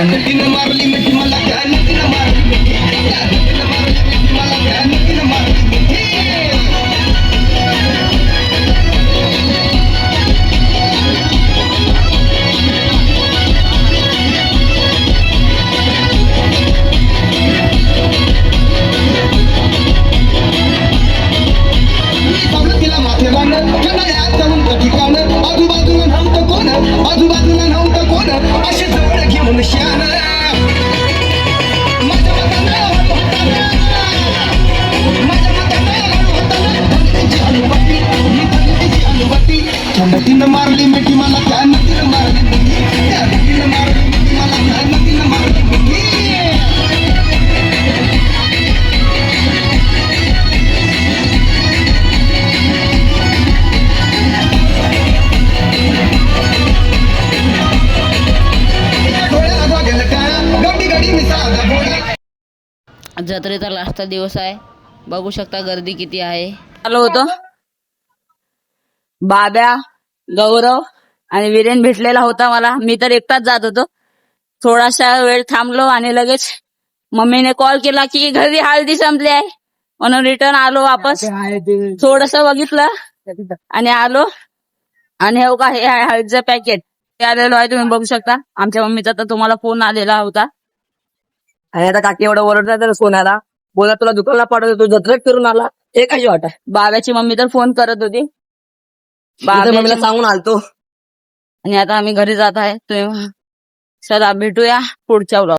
नदीनं मारली मिठी मला त्या नदीनं मारली मिठी त्या नदीनं मारली मिठी मला त्या नदीनं मारली मिठी आजूबाजूला नव्हतं कोण अशी जवळ घेऊन श्यान माझ्या अनुभूती नदीनं मारली मिठी मला त्या नदीनं मारली मिठी त्या नदीनं मारली मिठी मला त्या नदीनं मारली मिठी जत्रेचा लास्टचा दिवस आहे. बघू शकता गर्दी किती आहे. आलो होतो बाब्या, गौरव आणि वीरेन भेटलेला होता मला. मी तर एकटाच जात होतो. थोडासा वेळ थांबलो आणि लगेच मम्मीने कॉल केला की घरी हळदी संपली आहे म्हणून रिटर्न आलो वापस. थोडस बघितलं आणि आलो. आणि हे का हे आहे हळदीचं पॅकेट ते आलेलो आहे. तुम्ही बघू शकता. आमच्या मम्मीचा तर तुम्हाला फोन आलेला होता. आणि आता काकी एवढं ओरडतात तर सोन्याला बोला तुला दुकानला पाठवतो तू जत्रेत फिरून आला हे काही वाटत. बाब्याची मम्मी तर फोन करत होती. मम्मीला सांगून आलतो. आणि आता आम्ही घरी जात आहे. तुम्ही चला भेटूया पुढच्या व्लॉग.